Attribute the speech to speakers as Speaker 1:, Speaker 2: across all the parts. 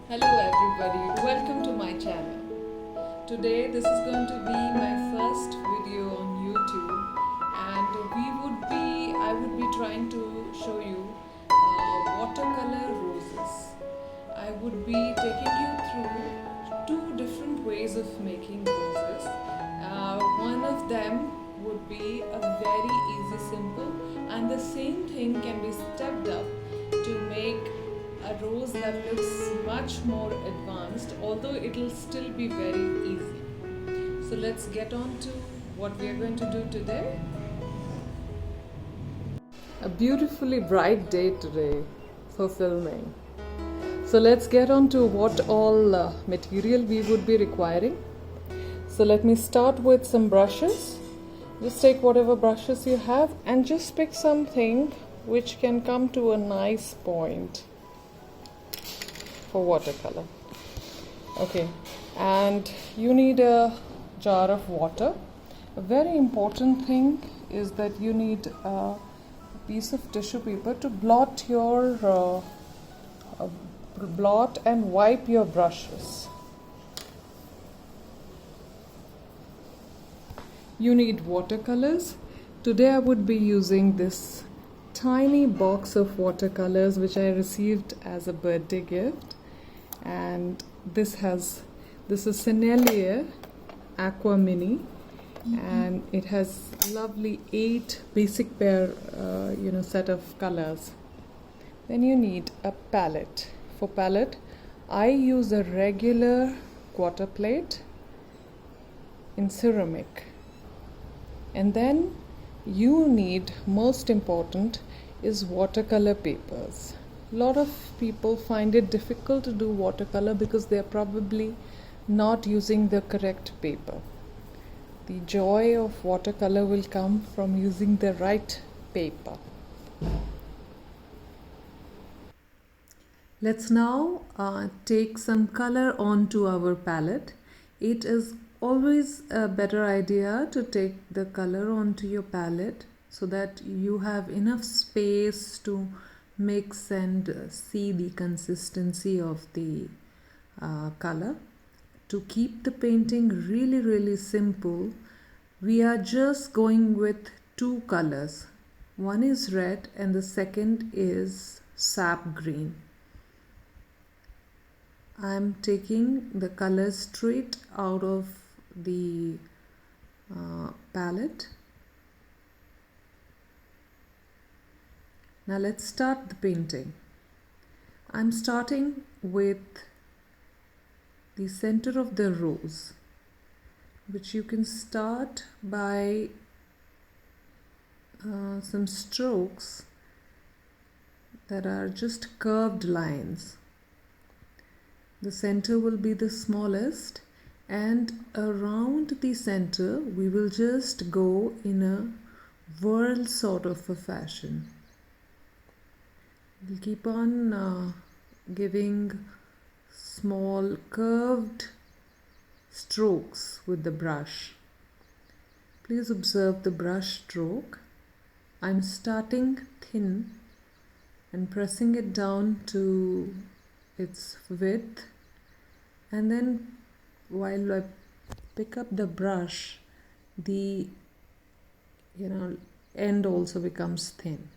Speaker 1: Hello everybody, welcome to my channel. Today this is going to be my first video on YouTube and I would be trying to show you watercolor roses. I would be taking you through two different ways of making roses. One of them would be a very easy, simple, and the same thing can be stepped up to make a rose that looks much more advanced, although it'll still be very easy. So let's get on to what we are going to do today. A beautifully bright day today for filming. So let's get on to what all material we would be requiring. So let me start with some brushes. Just take whatever brushes you have and just pick something which can come to a nice point for watercolor. Okay, and you need a jar of water. A very important thing is that you need a piece of tissue paper to blot and wipe your brushes. You need watercolors. Today I would be using this tiny box of watercolors which I received as a birthday gift, and this is Sennellier Aqua Mini, and it has lovely 8 basic pair set of colors. Then you need a palette. For palette I use a regular quarter plate in ceramic. And then you need, most important, is watercolor papers. A lot of people find it difficult to do watercolor because they are probably not using the correct paper. The joy of watercolor will come from using the right paper. Let's now take some color onto our palette. It is always a better idea to take the color onto your palette so that you have enough space to mix and see the consistency of the color. To keep the painting really simple, we are just going with 2 colors. One is red and the second is sap green. I'm taking the colors straight out of the palette. Now let's start the painting. I'm starting with the center of the rose, which you can start by some strokes that are just curved lines. The center will be the smallest, and around the center we will just go in a whirl sort of a fashion. We'll keep on giving small curved strokes with the brush. Please observe the brush stroke. I'm starting thin and pressing it down to its width, and then while I pick up the brush, the end also becomes thin,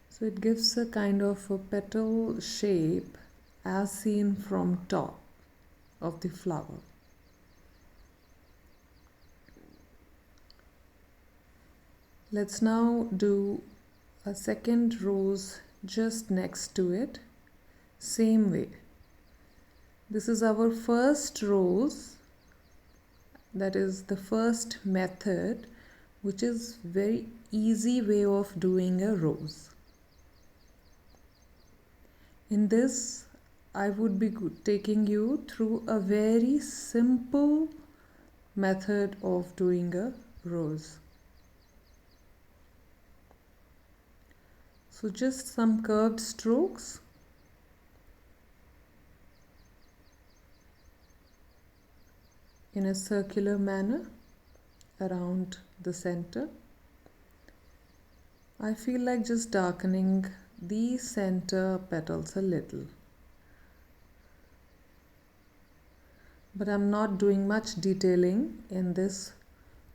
Speaker 1: so it gives a kind of a petal shape as seen from top of the flower. Let's now do a second rose just next to it. Same way. This is our first rose, that is the first method, which is very easy way of doing a rose. In this I would be taking you through a very simple method of doing a rose. So just some curved strokes. In a circular manner around the center. I feel like just darkening the center petals a little. but I'm not doing much detailing in this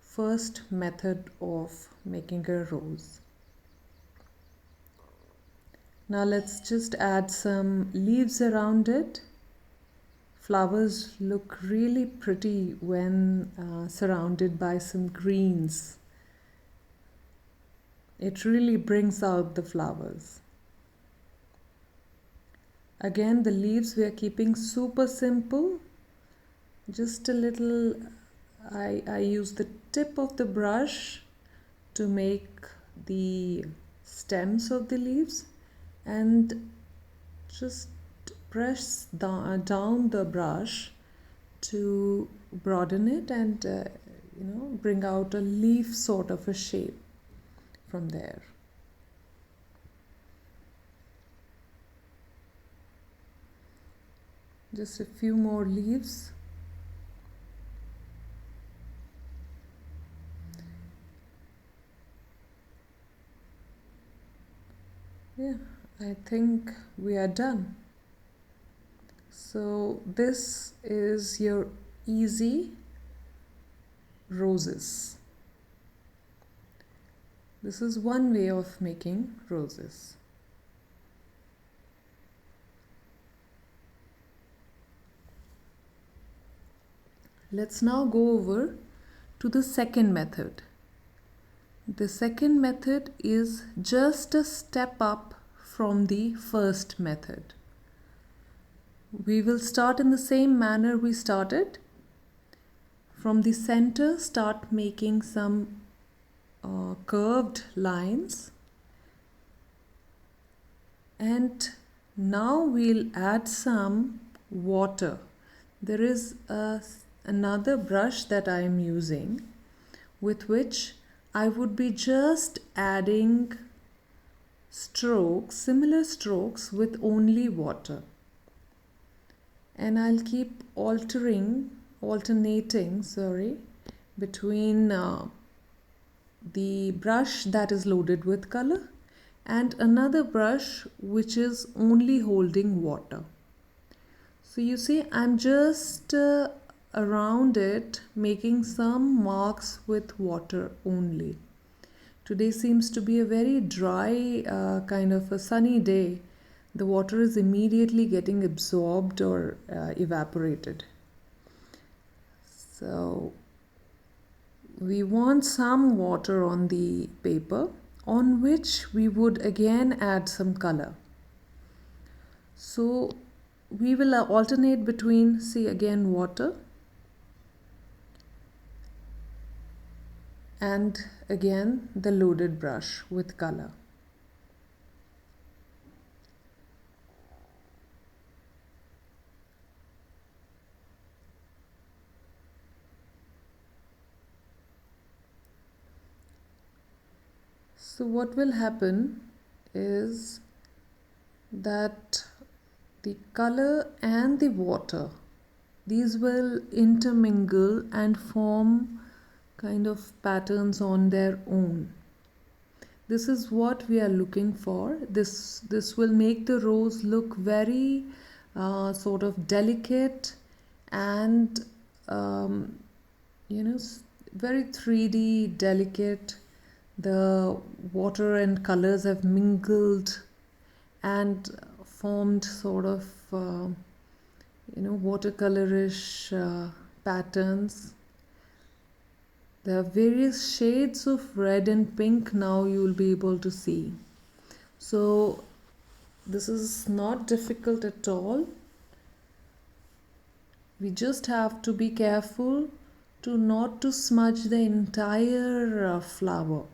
Speaker 1: first method of making a rose. Now let's just add some leaves around it. Flowers look really pretty when surrounded by some greens. It really brings out the flowers. Again, the leaves we are keeping super simple. Just a little, I use the tip of the brush to make the stems of the leaves and just press down the brush to broaden it and bring out a leaf sort of a shape from there. Just a few more leaves. Yeah, I think we are done. So this is your easy roses. This is one way of making roses. Let's now go over to the second method. The second method is just a step up from the first method. We will start in the same manner we started. From the center, start making some curved lines. And now we'll add some water. There is another brush that I am using with which I would be just adding strokes, similar strokes with only water. And I'll keep alternating, between the brush that is loaded with color and another brush which is only holding water. So you see, I'm just around it making some marks with water only. Today seems to be a very dry kind of a sunny day. The water is immediately getting absorbed or evaporated. So we want some water on the paper on which we would again add some color. So we will alternate between, see, again water and again the loaded brush with color. So what will happen is that the color and the water, these will intermingle and form kind of patterns on their own. This is what we are looking for. This will make the rose look very sort of delicate and very 3D delicate. The water and colors have mingled and formed sort of watercolorish patterns. There are various shades of red and pink now you will be able to see. So this is not difficult at all. We just have to be careful not to smudge the entire flower.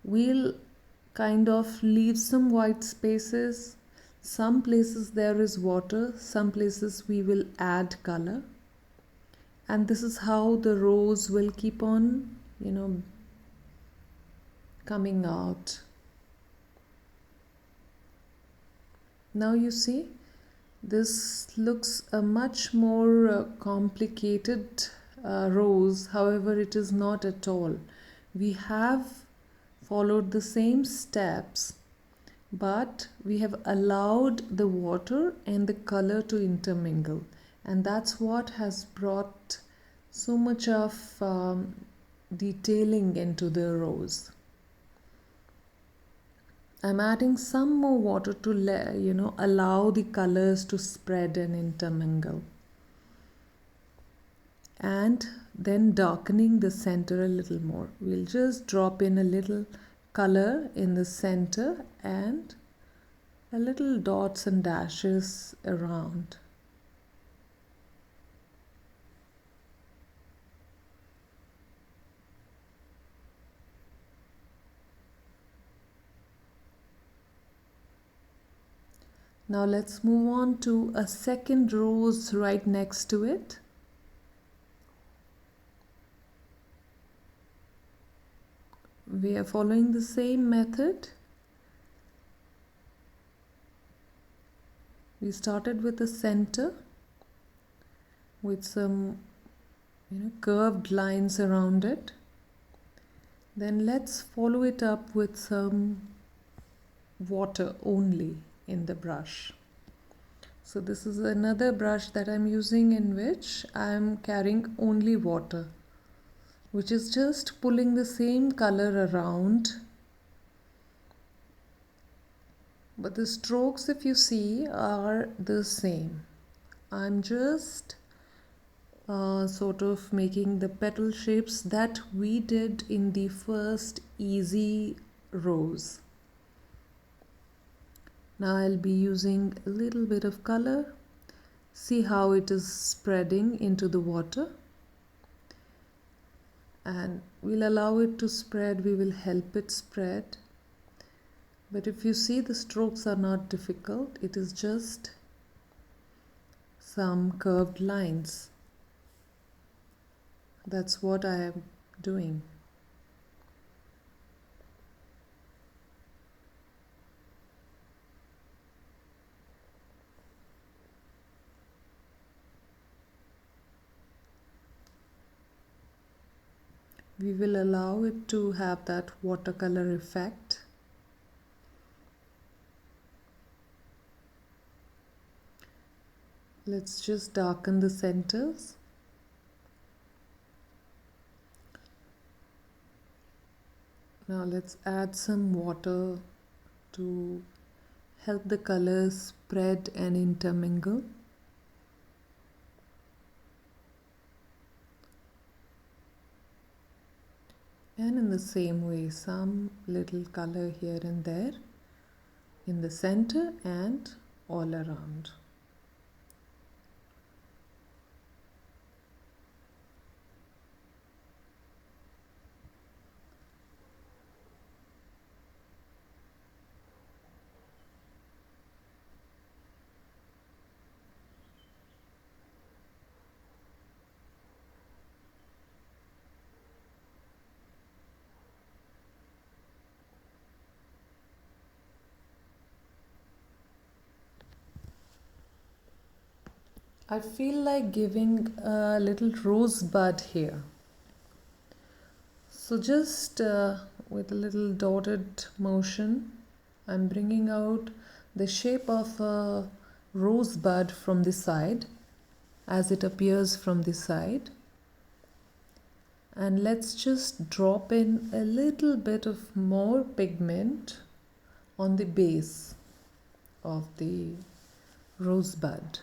Speaker 1: We'll kind of leave some white spaces. Some places there is water, some places we will add color. And this is how the rose will keep on, coming out. Now you see, this looks a much more complicated rose. However, it is not at all. We have followed the same steps, but we have allowed the water and the color to intermingle, and that's what has brought so much of detailing into the rose. I'm adding some more water to allow the colors to spread and intermingle, and then darkening the center a little more. We'll just drop in a little color in the center and a little dots and dashes around. Now let's move on to a second rose right next to it. We are following the same method. We started with the center with some curved lines around it. Then let's follow it up with some water only in the brush. So this is another brush that I'm using, in which I'm carrying only water, which is just pulling the same color around. But the strokes, if you see, are the same. I'm just sort of making the petal shapes that we did in the first easy rose. Now I'll be using a little bit of color. See how it is spreading into the water. And we'll allow it to spread, we will help it spread. But if you see, the strokes are not difficult, it is just some curved lines. That's what I am doing. We will allow it to have that watercolor effect. Let's just darken the centers. Now let's add some water to help the colors spread and intermingle. And in the same way, some little color here and there in the center and all around. I feel like giving a little rosebud here. So just with a little dotted motion, I'm bringing out the shape of a rosebud from the side as it appears from the side. And let's just drop in a little bit of more pigment on the base of the rosebud.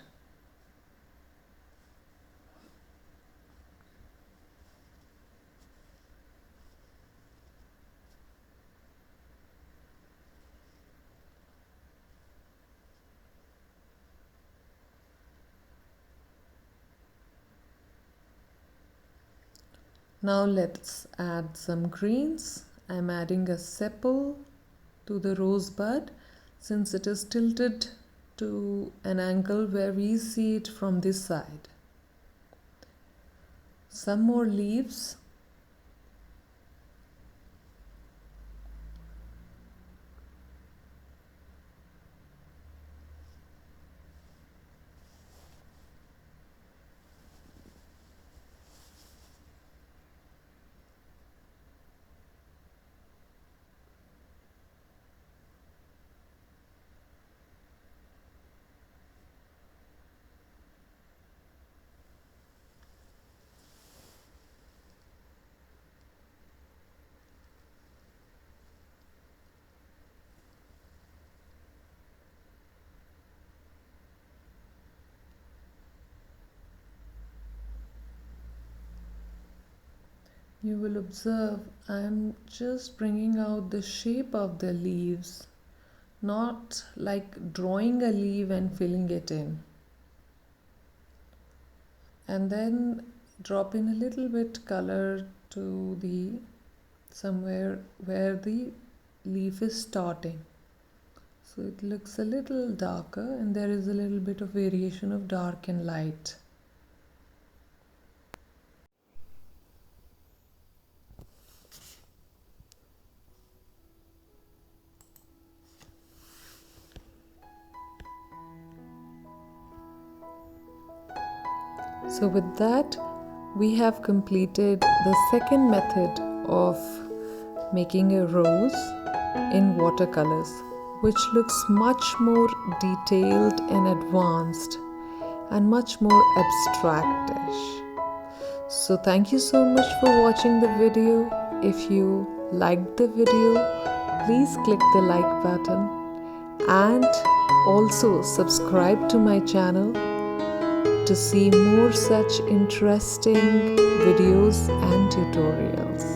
Speaker 1: Now let's add some greens. I'm adding a sepal to the rosebud since it is tilted to an angle where we see it from this side. Some more leaves. you will observe I am just bringing out the shape of the leaves, not like drawing a leaf and filling it in. And then drop in a little bit color to the somewhere where the leaf is starting. So it looks a little darker and there is a little bit of variation of dark and light. So with that, we have completed the second method of making a rose in watercolors, which looks much more detailed and advanced and much more abstractish. So thank you so much for watching the video. If you liked the video, please click the like button and also subscribe to my channel to see more such interesting videos and tutorials.